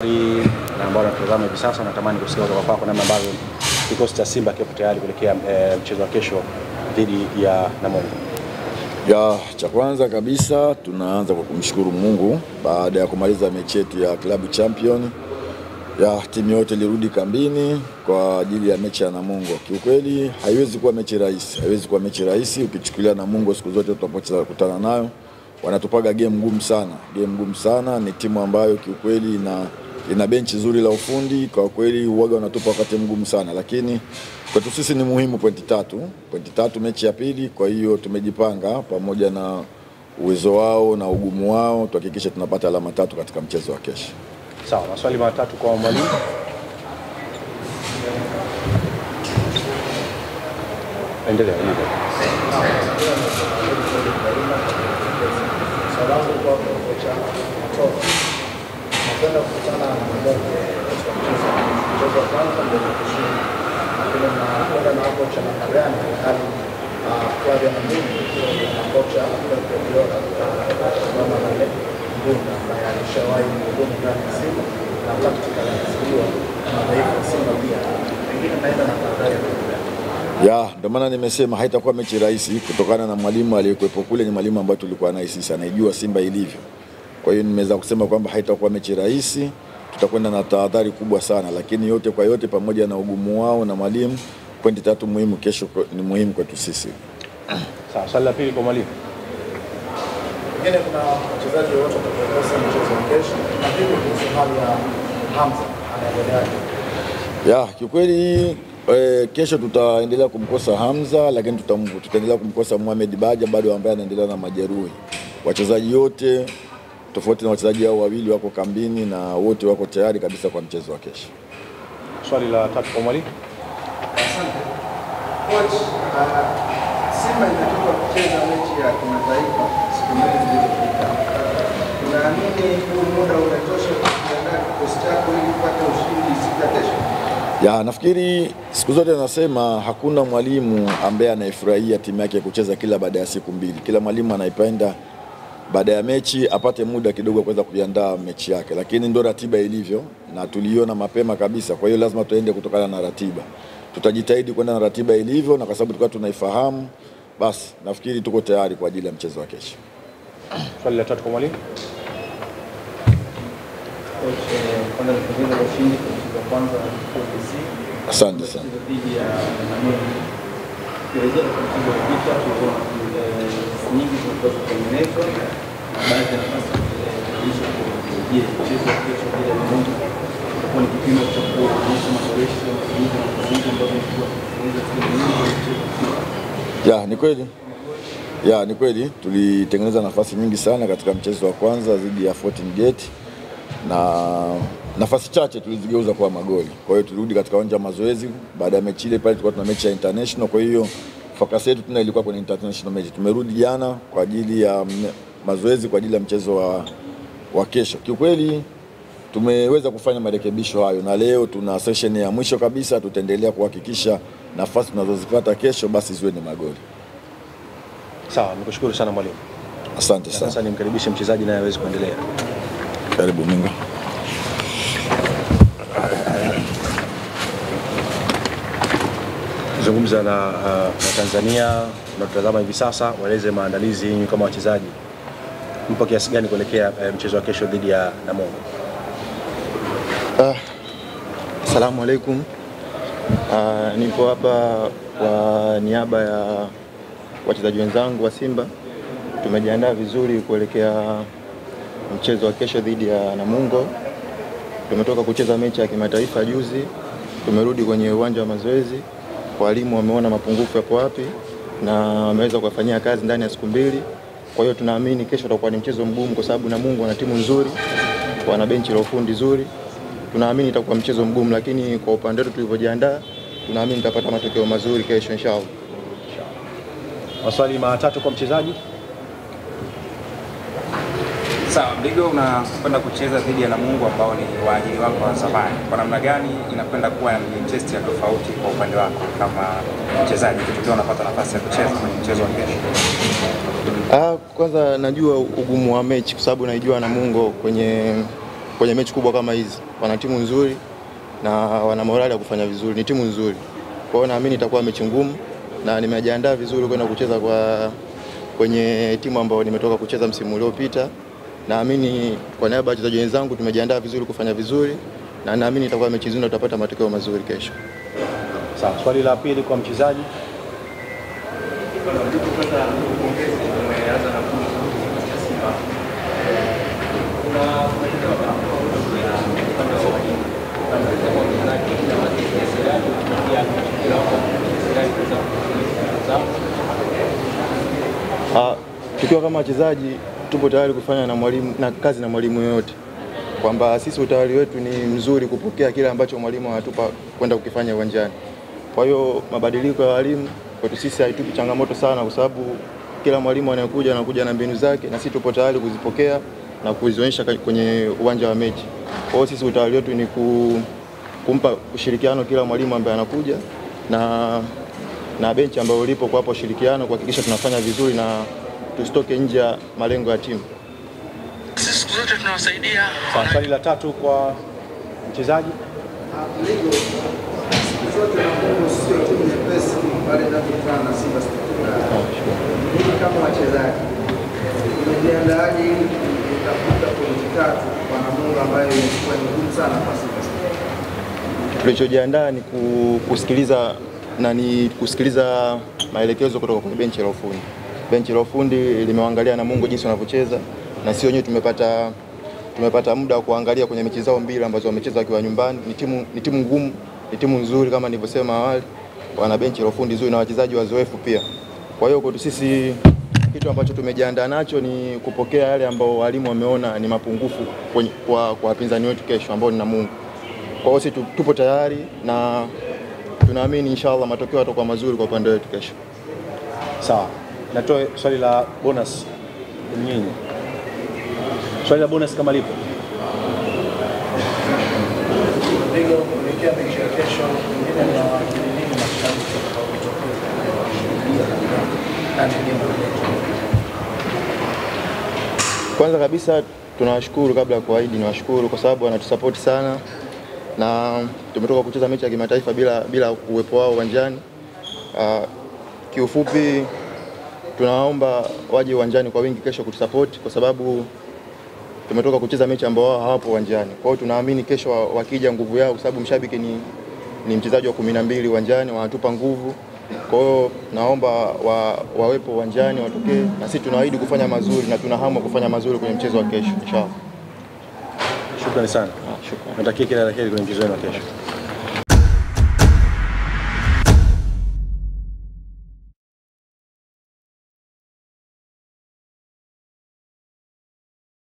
Na ambao tunatazama hivi sasa, natamani kusikia kutoka kwako namna ambavyo kikosi cha Simba kipo tayari kuelekea mchezo wa kesho dhidi ya Namungo. Cha kwanza kabisa tunaanza kwa kumshukuru Mungu baada ya kumaliza mechi yetu ya Club Champion. Timu yote ilirudi kambini kwa ajili ya mechi ya Namungo. Kiukweli haiwezi kuwa mechi rahisi, ukichukulia Namungo siku zote tunapokutana nayo wanatupaga game ngumu sana. Ni timu ambayo kiukweli ina benchi nzuri la ufundi, kwa kweli huaga wanatupa wakati mgumu sana, lakini kwetu sisi ni muhimu pointi tatu mechi ya pili. Kwa hiyo tumejipanga pamoja na uwezo wao na ugumu wao tuhakikishe tunapata alama 3 katika mchezo wa kesho. Sawa, maswali matatu kwa mwalimu. Endelea hivyo. Salamu kwa kocha Matoa. Napenda kukutana na Namungo katika mchezo wa kwanza ndio kushinda. Lakini nakwenda na kocha na gani hali kwa ya Namungo na kocha Pep kama vile Mbunda ambaye alishawahi kuhudumu ndani ya Simba na tactical anasaidiwa na dhaifu Simba pia. Pengine naenda na kadhalika. Ndio maana nimesema haitakuwa mechi rahisi kutokana na mwalimu aliyekuepo kule, ni mwalimu ambaye tulikuwa naye sisi, anaijua Simba ilivyo. Kwa hiyo nimeweza kusema kwamba haitakuwa mechi rahisi, tutakwenda na tahadhari kubwa sana, lakini yote kwa yote pamoja na ugumu wao na mwalimu, pointi 3 muhimu kesho ni muhimu kwetu sisi. Sawa, swali la pili kwa mwalimu. Pengine kuna wachezaji wote watakaokosa mchezo wa kesho, lakini kuhusu hali ya Hamza anaendeleaje? Kiukweli kesho tutaendelea kumkosa Hamza, lakini tutaendelea kumkosa Mohamed Baja bado ambaye anaendelea na majeruhi. Wachezaji wote tofauti na wachezaji hao wawili wako kambini na wote wako tayari kabisa kwa mchezo wa kesho. Swali la 3 kwa mwalimu. Asante. Coach, Simba inatoka kucheza mechi ya kimataifa siku mbili zilizopita. Unaamini huu muda unatosha kuandaa kikosi chako ili kupata ushindi siku ya kesho? Nafikiri siku zote nasema hakuna mwalimu ambaye anaifurahia timu yake kucheza kila baada ya siku mbili. Kila mwalimu anaipenda baada ya mechi apate muda kidogo kuweza kuiandaa mechi yake, lakini ndio ratiba ilivyo na tuliona mapema kabisa. Kwa hiyo lazima tuende kutokana na ratiba. Tutajitahidi kwenda na ratiba ilivyo, na kwa sababu tulikuwa tunaifahamu, basi nafikiri tuko tayari kwa ajili ya mchezo wa kesho. Swali la 3 kwa mwalimu. Asante sana. Ni kweli tulitengeneza nafasi nyingi sana katika mchezo wa kwanza dhidi ya Fountain Gate, na nafasi chache tulizigeuza kwa magoli. Kwa hiyo tulirudi katika uwanja wa mazoezi baada ya mechi ile, pale tulikuwa tuna mechi ya international. Kwa hiyo focus yetu ilikuwa kwenye international mechi. Tumerudi jana kwa ajili ya mazoezi kwa ajili ya mchezo wa kesho. Kiukweli tumeweza kufanya marekebisho hayo, na leo tuna session ya mwisho kabisa. Tutaendelea kuhakikisha nafasi tunazozipata kesho basi ziwe ni magoli. Sawa, nikushukuru sana mwalimu. Asante sana. Sasa nimkaribishe mchezaji naye aweze kuendelea. Karibu Mingo. Zungumza na Tanzania tunatazama hivi sasa, waeleze maandalizi yenu kama wachezaji. Mpo kiasi gani kuelekea mchezo wa kesho dhidi ya Namungo? Asalamu alaykum. Nipo hapa kwa niaba ya wachezaji wenzangu wa Simba. Tumejiandaa vizuri kuelekea mchezo wa kesho dhidi ya Namungo. Tumetoka kucheza mechi ya kimataifa juzi. Tumerudi kwenye uwanja wa mazoezi. Walimu wameona mapungufu yapo wapi na wameweza kufanyia kazi ndani ya siku mbili. Kwa hiyo tunaamini kesho utakuwa ni mchezo mgumu kwa sababu Namungo wana timu nzuri, wana benchi la ufundi nzuri. Tunaamini itakuwa mchezo mgumu, lakini kwa upande wetu tulivyojiandaa tunaamini tutapata matokeo mazuri kesho inshallah. Maswali matatu kwa mchezaji. Sawa, Bigo, unakwenda kucheza dhidi ya Namungo ambao ni waajiri wako wa zamani. Kwa namna gani inakwenda kuwa ni test ya tofauti kwa upande wako kama mchezaji tukiwa unapata nafasi ya kucheza kwenye mchezo wa kesho? Kwanza najua ugumu wa mechi kwa sababu naijua Namungo kwenye mechi kubwa kama hizi. wana timu nzuri na wana morali ya kufanya vizuri, ni timu nzuri. Kwa hiyo naamini itakuwa mechi ngumu na nimejiandaa vizuri kwenda kucheza kwenye timu ambayo nimetoka kucheza msimu uliopita. Naamini kwa niaba ya wachezaji wenzangu tumejiandaa vizuri kufanya vizuri na naamini itakuwa mechi nzuri na tutapata matokeo mazuri kesho. Sawa, swali la pili kwa mchezaji. Tukiwa kama wachezaji tupo tayari kufanya na kazi na mwalimu yoyote, kwamba sisi utayari wetu ni mzuri kupokea kile ambacho mwalimu anatupa kwenda kukifanya uwanjani. Kwa hiyo mabadiliko ya walimu kwetu sisi haitupi changamoto sana, kwa sababu kila mwalimu anakuja na mbinu zake na sisi tupo tayari kuzipokea na kuzionyesha kwenye uwanja wa mechi. Kwa hiyo sisi utayari wetu ni kumpa ushirikiano kila mwalimu ambaye anakuja na benchi ambayo lipo kwa hapo ushirikiano kuhakikisha tunafanya vizuri na tusitoke nje ya malengo ya timu. Siku zote tunawasaidia. Swali la tatu kwa mchezaji. Siku zote Namungo sio timu nyepesi bali inakutana na Simba Sports. Kama wachezaji tumejiandaaje ili kutafuta pointi 3 kwa Namungo ambayo ilikuwa ni ngumu sana kwa Simba Sports? Tulichojiandaa ni kusikiliza maelekezo kutoka kwa benchi la ufundi. Benchi la ufundi limeangalia Namungo jinsi wanavyocheza na sisi wenyewe tumepata muda wa kuangalia kwenye mechi zao mbili ambazo wamecheza wakiwa nyumbani. Ni timu ngumu, ni timu nzuri kama nilivyosema awali. Wana benchi la ufundi nzuri na wachezaji wazoefu pia. Kwa hiyo kwetu sisi kitu ambacho tumejiandaa nacho ni kupokea yale ambao walimu wameona ni mapungufu kwa wapinzani wetu kesho ambao ni Namungo. Kwa hiyo sisi tupo tayari na tunaamini inshallah matokeo yatakuwa mazuri kwa upande wetu kesho. Sawa. Natoe swali la bonus nyinyi. Swali la bonus kama lipo. Ndio kuelekea mechi ya kesho nyingine na nini mashabiki Kwanza kabisa tunawashukuru, kabla ya kuahidi niwashukuru kwa sababu wanatusupport sana na tumetoka kucheza mechi ya kimataifa bila uwepo wao uwanjani. Kiufupi tunaomba waje uwanjani kwa wingi kesho kutusupport kwa sababu tumetoka kucheza mechi ambao wao hawapo uwanjani. Kwa hiyo tunaamini kesho wakija nguvu yao, kwa sababu mshabiki ni mchezaji wa 12 uwanjani, wanatupa nguvu. Kwa hiyo naomba wawepo uwanjani, watokee na sisi tunaahidi kufanya mazuri na tuna hamu kufanya mazuri kwenye mchezo wa kesho inshallah. Shukrani sana. Shukrani. Natakia kila la heri kwenye mchezo wa kesho.